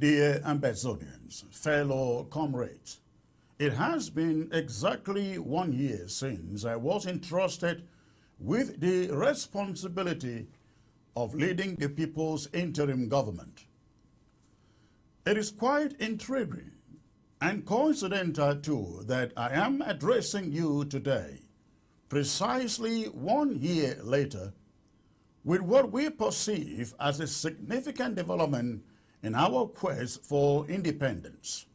Dear Ambazonians, fellow comrades, it has been exactly 1 year since I was entrusted with the responsibility of leading the people's interim government. It is quite intriguing and coincidental too that I am addressing you today, precisely 1 year later, with what we perceive as a significant development in our quest for independence.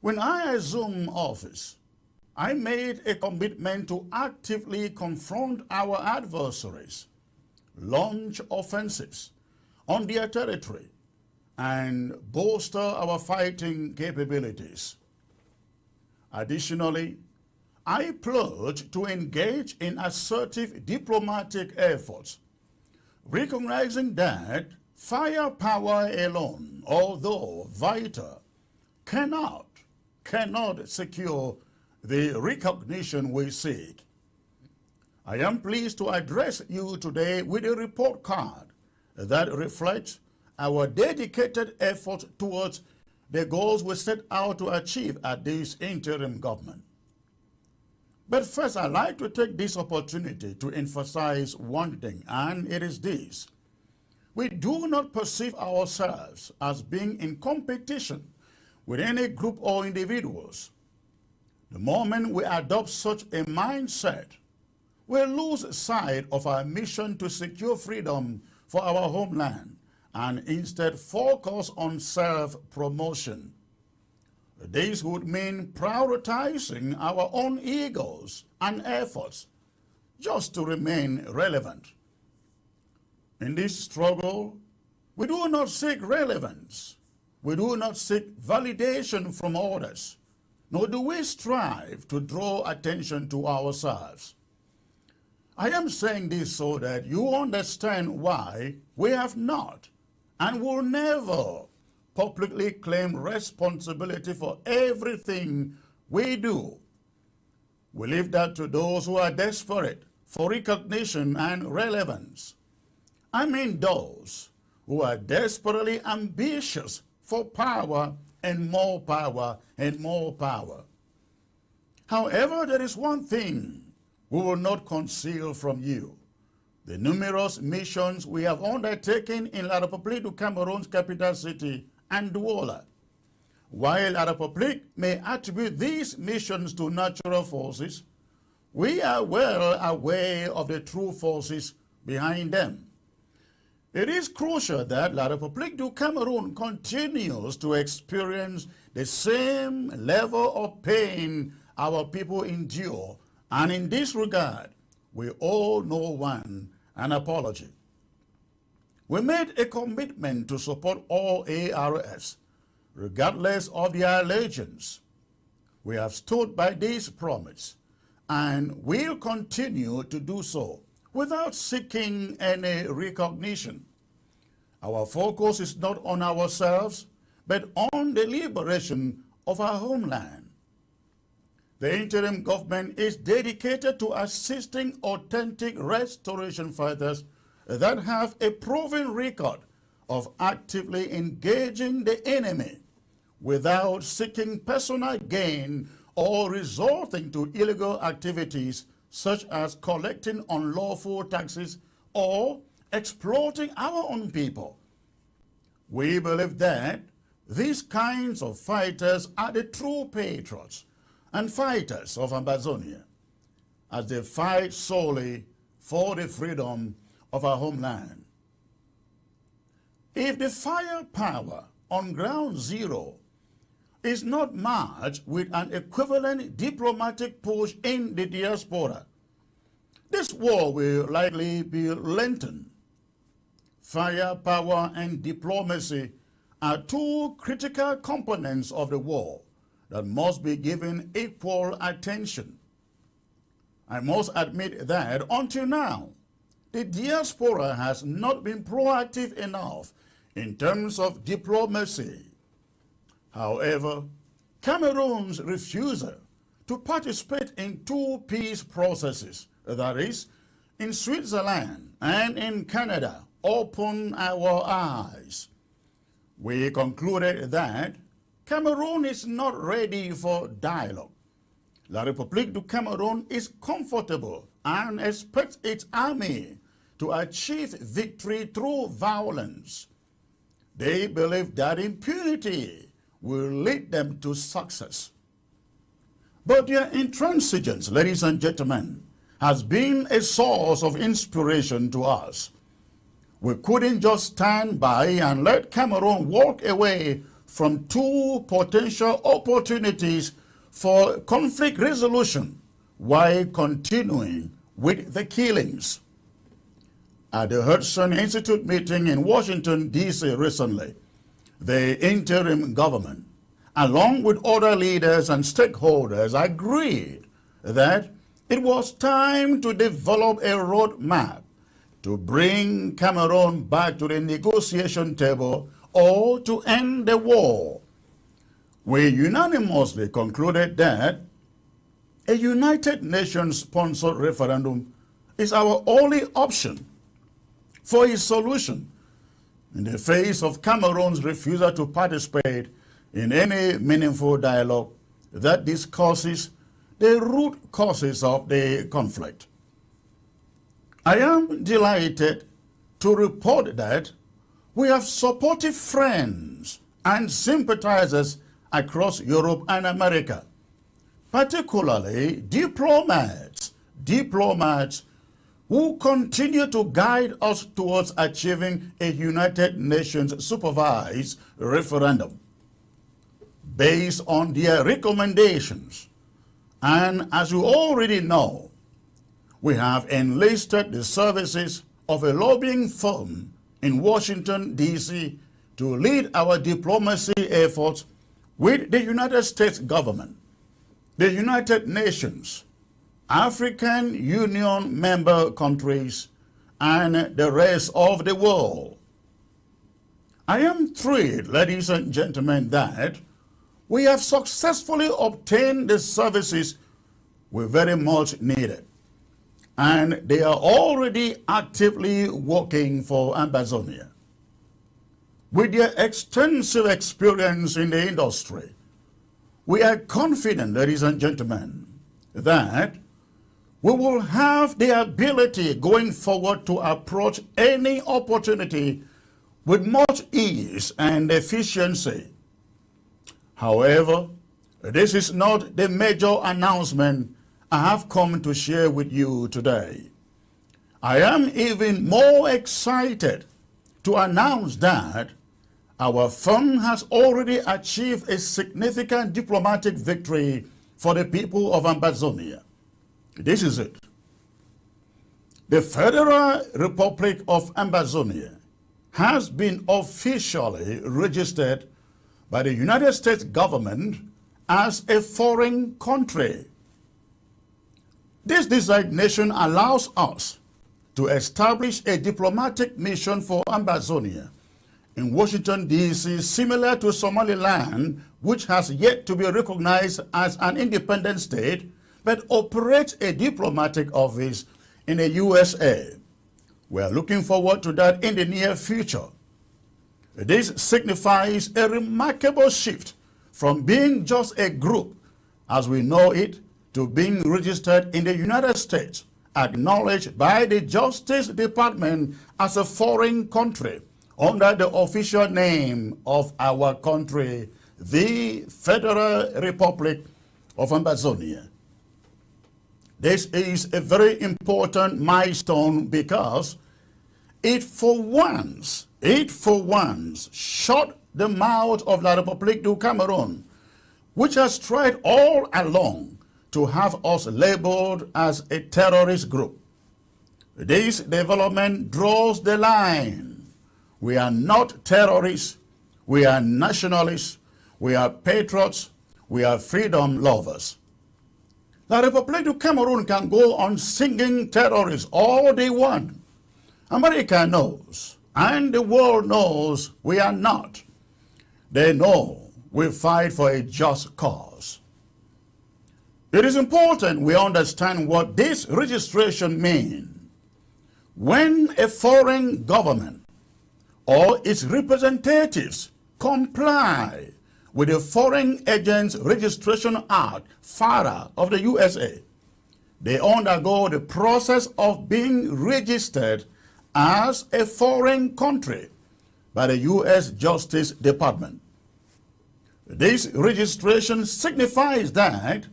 When I assumed office, I made a commitment to actively confront our adversaries, launch offensives on their territory, and bolster our fighting capabilities. Additionally, I pledged to engage in assertive diplomatic efforts, recognizing that firepower alone, although vital, cannot secure the recognition we seek. I am pleased to address you today with a report card that reflects our dedicated effort towards the goals we set out to achieve at this interim government. But first, I'd like to take this opportunity to emphasize one thing, and it is this. We do not perceive ourselves as being in competition with any group or individuals. The moment we adopt such a mindset, we lose sight of our mission to secure freedom for our homeland and instead focus on self-promotion. This would mean prioritizing our own egos and efforts just to remain relevant. In this struggle, we do not seek relevance. We do not seek validation from others, nor do we strive to draw attention to ourselves. I am saying this so that you understand why we have not and will never publicly claim responsibility for everything we do. We leave that to those who are desperate for recognition and relevance. I mean those who are desperately ambitious for power and more power and more power. However, there is one thing we will not conceal from you: the numerous missions we have undertaken in La République du Cameroon's capital city and Douala. While La République may attribute these missions to natural forces, we are well aware of the true forces behind them. It is crucial that La République du Cameroon continues to experience the same level of pain our people endure, and in this regard, we owe no one an apology. We made a commitment to support all ARS, regardless of their allegiance. We have stood by this promise and will continue to do so without seeking any recognition. Our focus is not on ourselves, but on the liberation of our homeland. The interim government is dedicated to assisting authentic restoration fighters that have a proven record of actively engaging the enemy without seeking personal gain or resorting to illegal activities such as collecting unlawful taxes or exploiting our own people. We believe that these kinds of fighters are the true patriots and fighters of Ambazonia, as they fight solely for the freedom of our homeland. If the firepower on ground zero is not matched with an equivalent diplomatic push in the diaspora, this war will likely be lengthened. Firepower and diplomacy are two critical components of the war that must be given equal attention. I must admit that until now, the diaspora has not been proactive enough in terms of diplomacy. However, Cameroon's refusal to participate in two peace processes, that is, in Switzerland and in Canada, opened our eyes. we concluded that Cameroon is not ready for dialogue. La République du Cameroon is comfortable and expects its army to achieve victory through violence. They believe that impunity will lead them to success. But their intransigence, ladies and gentlemen, has been a source of inspiration to us. We couldn't just stand by and let Cameroon walk away from two potential opportunities for conflict resolution while continuing with the killings. At the Hudson Institute meeting in Washington, D.C. recently, the interim government, along with other leaders and stakeholders, agreed that it was time to develop a roadmap to bring Cameroon back to the negotiation table or to end the war. We unanimously concluded that a United Nations-sponsored referendum is our only option for a solution in the face of Cameroon's refusal to participate in any meaningful dialogue that discusses the root causes of the conflict. I am delighted to report that we have supportive friends and sympathizers across Europe and America, particularly diplomats who continue to guide us towards achieving a United Nations supervised referendum based on their recommendations. And as you already know, we have enlisted the services of a lobbying firm in Washington, D.C. to lead our diplomacy efforts with the United States government, the United Nations, African Union member countries, and the rest of the world. I am thrilled, ladies and gentlemen, that we have successfully obtained the services we very much needed, and they are already actively working for Ambazonia. With their extensive experience in the industry, we are confident, ladies and gentlemen, that we will have the ability going forward to approach any opportunity with much ease and efficiency. However, this is not the major announcement I have come to share with you today. I am even more excited to announce that our firm has already achieved a significant diplomatic victory for the people of Ambazonia. This is it. The Federal Republic of Ambazonia has been officially registered by the United States government as a foreign country. This designation allows us to establish a diplomatic mission for Ambazonia in Washington, D.C., similar to Somaliland, which has yet to be recognized as an independent state, but operates a diplomatic office in the USA. We are looking forward to that in the near future. This signifies a remarkable shift from being just a group, as we know it, to being registered in the United States, acknowledged by the Justice Department as a foreign country under the official name of our country, the Federal Republic of Ambazonia. This is a very important milestone because it for once shut the mouth of La République du Cameroon, which has tried all along to have us labeled as a terrorist group. This development draws the line. We are not terrorists, we are nationalists, we are patriots, we are freedom lovers. La République du Cameroon can go on singing terrorists all they want. America knows, and the world knows we are not. They know we fight for a just cause. It is important we understand what this registration means. When a foreign government or its representatives comply with the Foreign Agents Registration Act, FARA, of the USA, they undergo the process of being registered as a foreign country by the U.S. Justice Department. This registration signifies that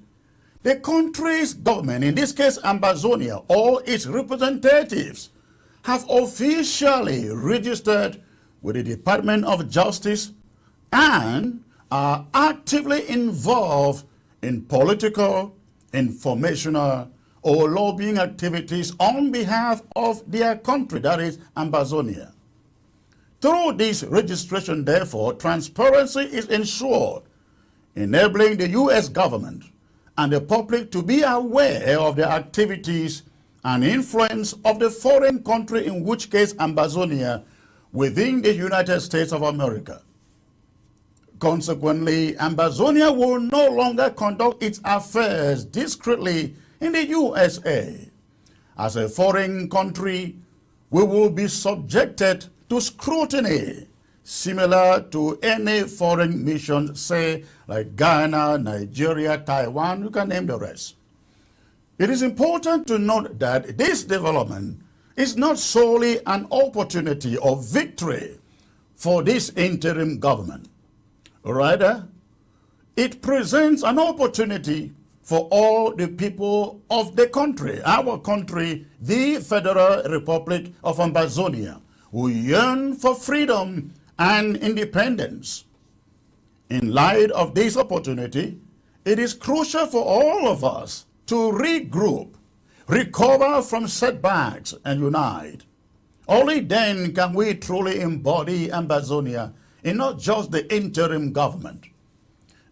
the country's government, in this case Ambazonia, or its representatives, have officially registered with the Department of Justice and are actively involved in political, informational, or lobbying activities on behalf of their country, that is Ambazonia. Through this registration, therefore, transparency is ensured, enabling the U.S. government and the public to be aware of the activities and influence of the foreign country, in which case Ambazonia, within the United States of America. Consequently, Ambazonia will no longer conduct its affairs discreetly in the USA. As a foreign country, we will be subjected to scrutiny similar to any foreign mission, say like Ghana, Nigeria, Taiwan, you can name the rest. It is important to note that this development is not solely an opportunity or victory for this interim government. Rather, it presents an opportunity for all the people of the country, our country, the Federal Republic of Ambazonia, who yearn for freedom and independence. In light of this opportunity, it is crucial for all of us to regroup, recover from setbacks, and unite. Only then can we truly embody Ambazonia in not just the interim government.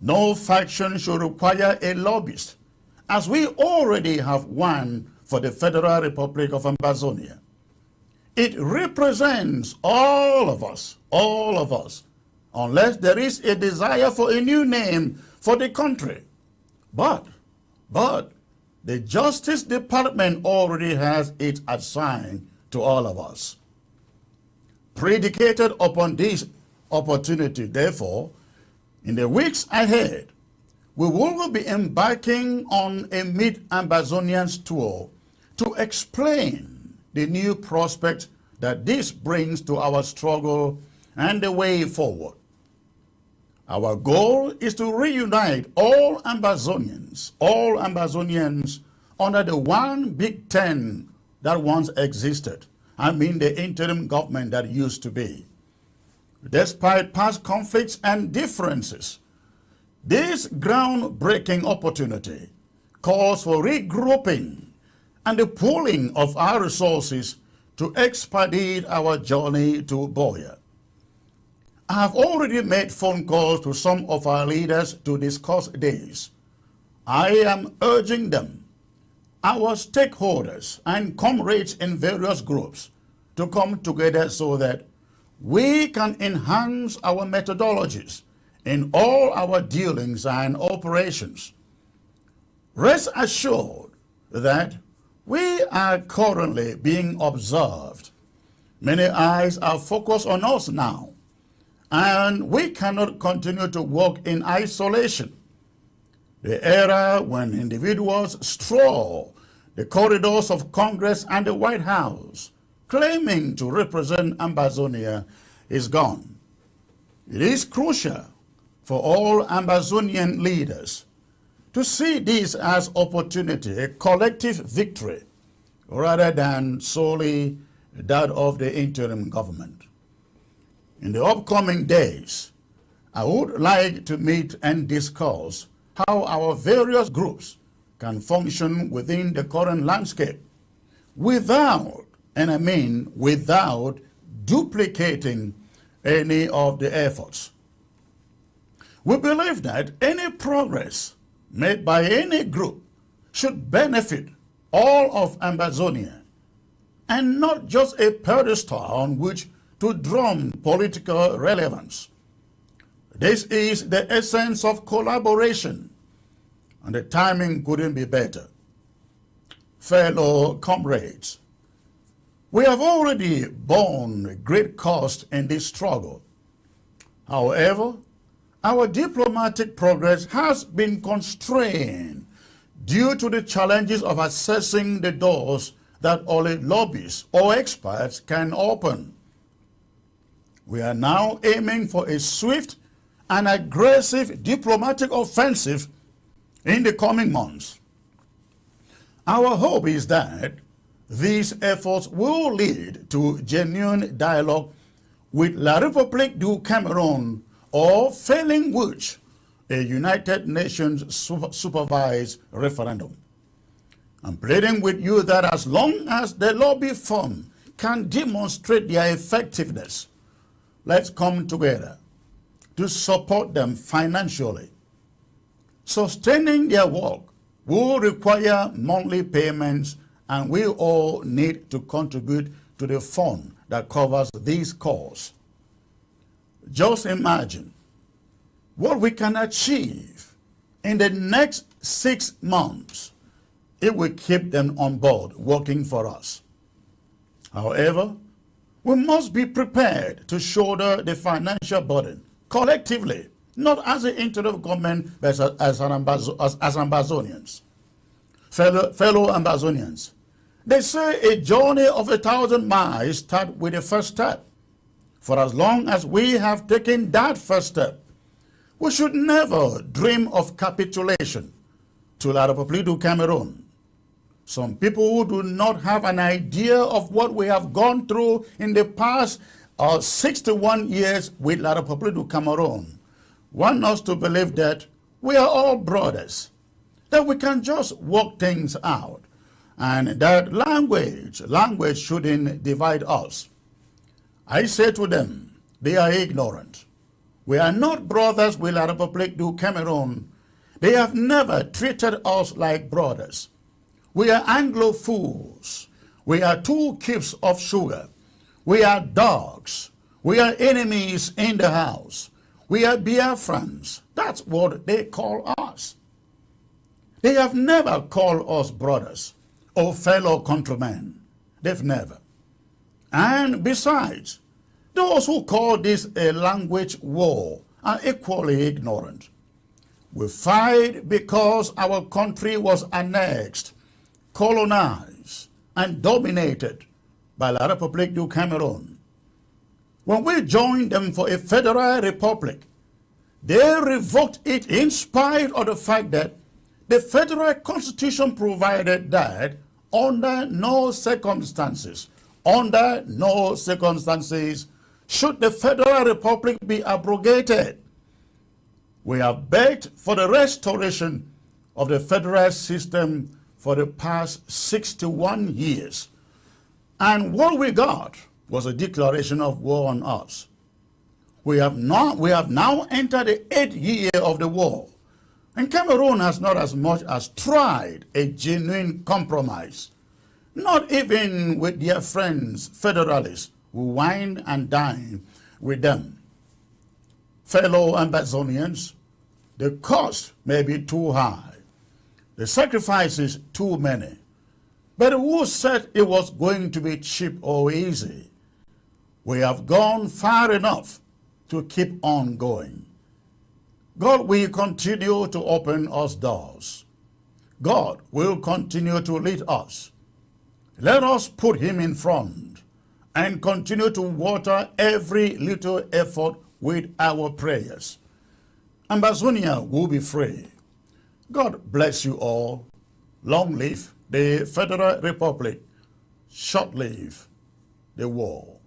No faction should require a lobbyist, as we already have one for the Federal Republic of Ambazonia. It represents all of us, unless there is a desire for a new name for the country. But the Justice Department already has it assigned to all of us. Predicated upon this opportunity, therefore, in the weeks ahead, we will be embarking on a Meet Ambazonians tour to explain the new prospect that this brings to our struggle and the way forward. Our goal is to reunite all Ambazonians under the one big tent that once existed. I mean the interim government that used to be. Despite past conflicts and differences, this groundbreaking opportunity calls for regrouping and the pooling of our resources to expedite our journey to Buea. I have already made phone calls to some of our leaders to discuss this. I am urging them, our stakeholders and comrades in various groups, to come together so that we can enhance our methodologies in all our dealings and operations. Rest assured that we are currently being observed. Many eyes are focused on us now, and we cannot continue to work in isolation. The era when individuals stroll the corridors of Congress and the White House claiming to represent Ambazonia is gone. It is crucial for all Ambazonian leaders to see this as opportunity, a collective victory, rather than solely that of the interim government. In the upcoming days, I would like to meet and discuss how our various groups can function within the current landscape without, and I mean without, duplicating any of the efforts. We believe that any progress made by any group should benefit all of Ambazonia and not just a pedestal on which to drum political relevance. This is the essence of collaboration, and the timing couldn't be better. Fellow comrades, we have already borne a great cost in this struggle. However, our diplomatic progress has been constrained due to the challenges of accessing the doors that only lobbyists or experts can open. We are now aiming for a swift and aggressive diplomatic offensive in the coming months. Our hope is that these efforts will lead to genuine dialogue with La République du Cameroon, or failing which, a United Nations supervised referendum. I'm pleading with you that as long as the lobby firm can demonstrate their effectiveness, let's come together to support them financially. Sustaining their work will require monthly payments, and we all need to contribute to the fund that covers these costs. Just imagine what we can achieve in the next 6 months if we keep them on board working for us. However, we must be prepared to shoulder the financial burden collectively, not as an interim government, but as Ambazonians. Fellow Ambazonians, they say a journey of 1,000 miles starts with the first step. For as long as we have taken that first step, we should never dream of capitulation to La République du Cameroon. Some people who do not have an idea of what we have gone through in the past 61 years with La République du Cameroon want us to believe that we are all brothers, that we can just work things out, and that language shouldn't divide us. I say to them, they are ignorant. We are not brothers with La République du Cameroon. They have never treated us like brothers. We are Anglophiles. We are two cubes of sugar. We are dogs. We are enemies in the house. We are Biafrans. That's what they call us. They have never called us brothers or fellow countrymen. They've never. And besides, those who call this a language war are equally ignorant. We fight because our country was annexed, colonized, and dominated by La République du Cameroon. When we joined them for a federal republic, they revoked it in spite of the fact that the federal constitution provided that under no circumstances should the federal republic be abrogated. We have begged for the restoration of the federal system for the past 61 years. And what we got was a declaration of war on us. We have now entered the 8th year of the war. And Cameroon has not as much as tried a genuine compromise. Not even with their friends, federalists, who wine and dine with them. Fellow Ambazonians, the cost may be too high. The sacrifices too many. But who said it was going to be cheap or easy? We have gone far enough to keep on going. God will continue to open us doors. God will continue to lead us. Let us put him in front and continue to water every little effort with our prayers. Ambazonia will be free. God bless you all. Long live the Federal Republic. Short live the war.